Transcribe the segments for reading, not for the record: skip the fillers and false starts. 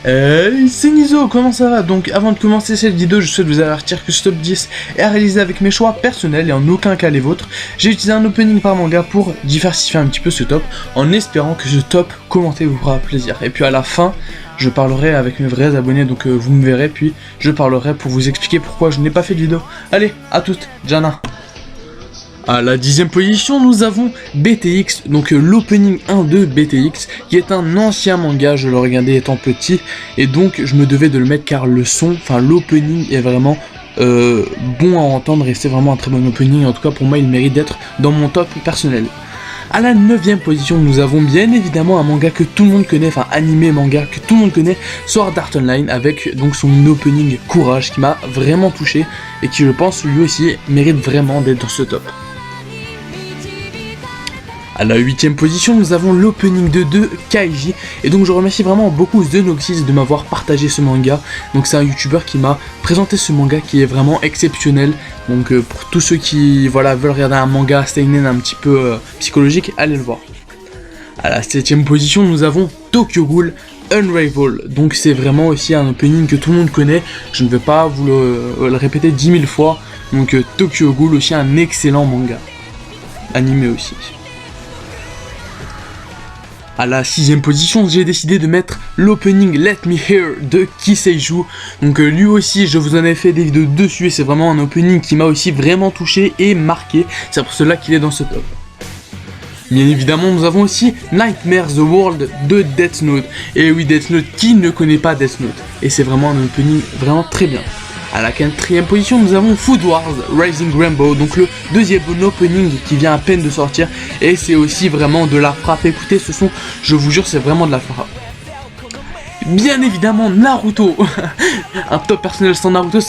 Hey, c'est Nizo, comment ça va? Donc avant de commencer cette vidéo, je souhaite vous avertir que ce top 10 est à réaliser avec mes choix personnels et en aucun cas les vôtres. J'ai utilisé un opening par manga pour diversifier un petit peu ce top, en espérant que ce top commenté vous fera plaisir. Et puis à la fin, je parlerai avec mes vrais abonnés, donc vous me verrez, puis je parlerai pour vous expliquer pourquoi je n'ai pas fait de vidéo. Allez, à toutes, Jana. À la 10e position, nous avons BTX, donc l'opening 1 de BTX, qui est un ancien manga, je le regardais étant petit, et donc je me devais de le mettre car le son, enfin l'opening est vraiment bon à entendre, et c'est vraiment un très bon opening, en tout cas pour moi il mérite d'être dans mon top personnel. À la 9e position, nous avons bien évidemment un manga que tout le monde connaît, enfin animé manga que tout le monde connaît, Sword Art Online, avec donc son opening Courage, qui m'a vraiment touché, et qui je pense lui aussi mérite vraiment d'être dans ce top. À la 8e position, nous avons l'opening de Kaiji, et donc je remercie vraiment beaucoup The Noxys de m'avoir partagé ce manga. Donc c'est un youtubeur qui m'a présenté ce manga qui est vraiment exceptionnel. Donc pour tous ceux qui veulent regarder un manga seinen un petit peu psychologique, allez le voir. À la 7e position, nous avons Tokyo Ghoul Unravel. Donc c'est vraiment aussi un opening que tout le monde connaît, je ne vais pas vous le répéter 10 000 fois. Donc Tokyo Ghoul, aussi un excellent manga, animé aussi. À la 6e position, j'ai décidé de mettre l'opening Let Me Hear de Kiseiju. Donc lui aussi, je vous en ai fait des vidéos dessus et c'est vraiment un opening qui m'a aussi vraiment touché et marqué. C'est pour cela qu'il est dans ce top. Bien évidemment, nous avons aussi Nightmare the World de Death Note. Et oui, Death Note, qui ne connaît pas Death Note? Et c'est vraiment un opening vraiment très bien. À la 4e position, nous avons Food Wars Rising Rainbow, donc le deuxième opening qui vient à peine de sortir, et c'est aussi vraiment de la frappe. Écoutez ce son, je vous jure, c'est vraiment de la frappe. Bien évidemment, Naruto, un top personnel sans Naruto,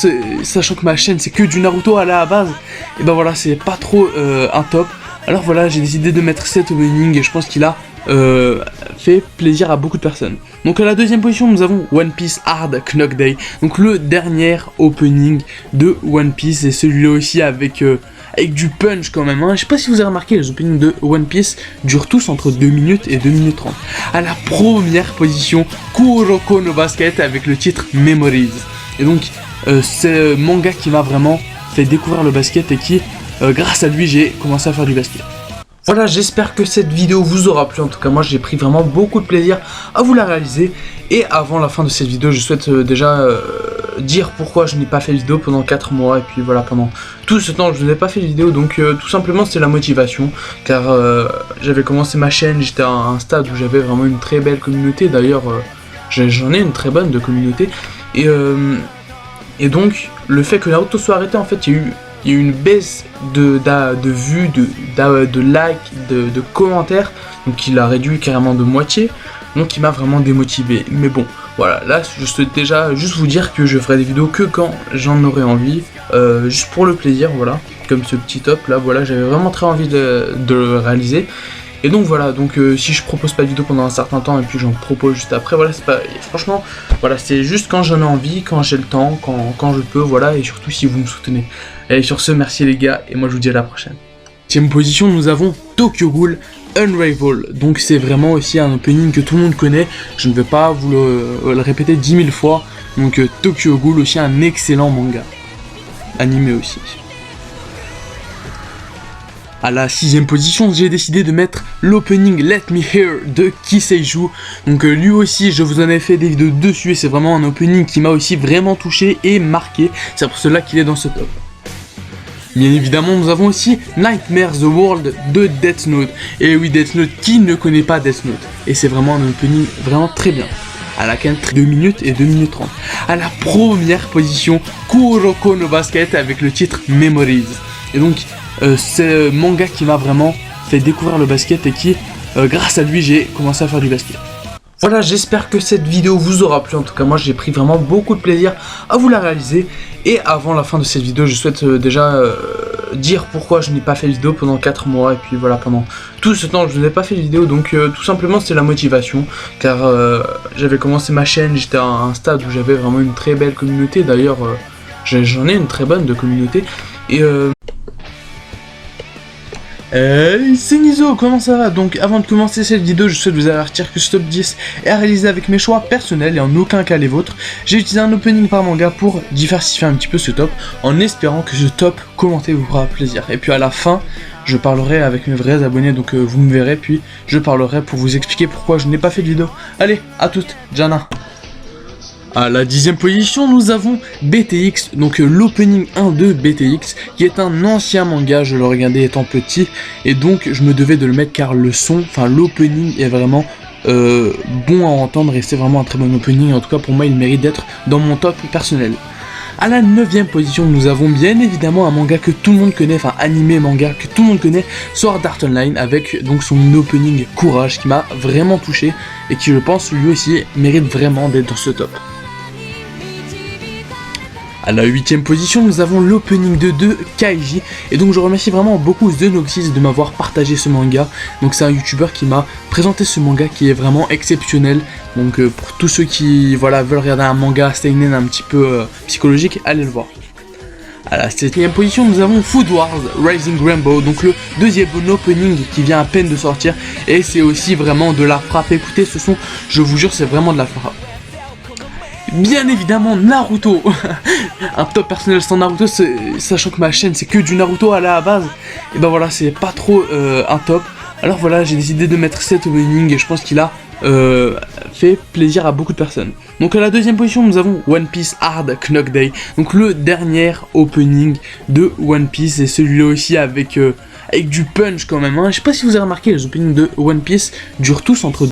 sachant que ma chaîne c'est que du Naruto à la base, et ben voilà, c'est pas trop un top. Alors voilà, j'ai décidé de mettre cet opening et je pense qu'il a fait plaisir à beaucoup de personnes. Donc à la 2e position, nous avons One Piece Hard Knock Day, donc le dernier opening de One Piece, et celui-là aussi avec du punch quand même, hein. Je sais pas si vous avez remarqué, les openings de One Piece durent tous entre 2 minutes et 2 minutes 30. À la 1re position, Kuroko no Basket avec le titre Memories. Et donc c'est un manga qui m'a vraiment fait découvrir le basket et qui grâce à lui j'ai commencé à faire du basket. Voilà, j'espère que cette vidéo vous aura plu. En tout cas, moi j'ai pris vraiment beaucoup de plaisir à vous la réaliser. Et avant la fin de cette vidéo, je souhaite déjà dire pourquoi je n'ai pas fait de vidéo pendant 4 mois. Et puis voilà, pendant tout ce temps, je n'ai pas fait de vidéo. Donc tout simplement, c'est la motivation. Car j'avais commencé ma chaîne, j'étais à un stade où j'avais vraiment une très belle communauté. D'ailleurs, j'en ai une très bonne de communauté. Et donc, le fait que Naruto soit arrêté, en fait, il y a eu une baisse de vues, de likes, de commentaires, donc il a réduit carrément de moitié, donc il m'a vraiment démotivé. Mais bon, voilà, là je souhaite déjà juste vous dire que je ferai des vidéos que quand j'en aurai envie, juste pour le plaisir, voilà, comme ce petit top là, voilà, j'avais vraiment très envie de le réaliser. Et donc voilà, donc si je propose pas de vidéo pendant un certain temps et puis j'en propose juste après, voilà, c'est pas, franchement, voilà, c'est juste quand j'en ai envie, quand j'ai le temps, quand je peux, voilà, et surtout si vous me soutenez. Et sur ce, merci les gars, et moi je vous dis à la prochaine. 10e position, nous avons Tokyo Ghoul Unravel, donc c'est vraiment aussi un opening que tout le monde connaît, je ne vais pas vous le répéter 10 000 fois, donc Tokyo Ghoul, aussi un excellent manga, animé aussi. À la 6e position, j'ai décidé de mettre l'opening Let Me Hear de Kiseiju. Donc lui aussi, je vous en ai fait des vidéos dessus et c'est vraiment un opening qui m'a aussi vraiment touché et marqué. C'est pour cela qu'il est dans ce top. Bien évidemment, nous avons aussi Nightmare the World de Death Note. Et oui, Death Note, qui ne connaît pas Death Note? Et c'est vraiment un opening vraiment très bien. À la 2 minutes et 2 minutes 30. À la 1re position, Kuroko no Basket avec le titre Memories. Et donc, c'est un manga qui m'a vraiment fait découvrir le basket et qui, grâce à lui, j'ai commencé à faire du basket. Voilà, j'espère que cette vidéo vous aura plu. En tout cas, moi j'ai pris vraiment beaucoup de plaisir à vous la réaliser. Et avant la fin de cette vidéo, je souhaite déjà dire pourquoi je n'ai pas fait de vidéo pendant 4 mois. Et puis voilà, pendant tout ce temps, je n'ai pas fait de vidéo. Donc tout simplement, c'est la motivation. Car j'avais commencé ma chaîne, j'étais à un stade où j'avais vraiment une très belle communauté. D'ailleurs, j'en ai une très bonne de communauté. Et Hey, c'est Nizo, comment ça va? Donc avant de commencer cette vidéo, je souhaite vous avertir que ce top 10 est réalisé avec mes choix personnels et en aucun cas les vôtres. J'ai utilisé un opening par manga pour diversifier un petit peu ce top, en espérant que ce top commenté vous fera plaisir. Et puis à la fin, je parlerai avec mes vrais abonnés, donc vous me verrez, puis je parlerai pour vous expliquer pourquoi je n'ai pas fait de vidéo. Allez, à toutes, Jana. À la 10e position, nous avons BTX, donc l'opening 1 de BTX, qui est un ancien manga, je le regardais étant petit, et donc je me devais de le mettre car le son, enfin l'opening est vraiment bon à entendre, et c'est vraiment un très bon opening, en tout cas pour moi il mérite d'être dans mon top personnel. À la 9e position, nous avons bien évidemment un manga que tout le monde connaît, enfin animé manga que tout le monde connaît, Sword Art Online, avec donc son opening Courage, qui m'a vraiment touché, et qui je pense lui aussi mérite vraiment d'être dans ce top. À la 8e position, nous avons l'opening de Kaiji, et donc je remercie vraiment beaucoup The Noxys de m'avoir partagé ce manga. Donc c'est un youtubeur qui m'a présenté ce manga qui est vraiment exceptionnel. Donc pour tous ceux qui veulent regarder un manga seinen un petit peu psychologique, allez le voir. À la 7e position, nous avons Food Wars Rising Rainbow, donc le deuxième opening qui vient à peine de sortir, et c'est aussi vraiment de la frappe. Écoutez ce son, je vous jure, c'est vraiment de la frappe. Bien évidemment Naruto, un top personnel sans Naruto, sachant que ma chaîne c'est que du Naruto à la base, et ben voilà, c'est pas trop un top. Alors voilà, j'ai décidé de mettre cet opening et je pense qu'il a fait plaisir à beaucoup de personnes. Donc à la 2e position, nous avons One Piece Hard Knock Day, donc le dernier opening de One Piece, et celui-là aussi avec du punch quand même, hein. Je sais pas si vous avez remarqué, les openings de One Piece durent tous entre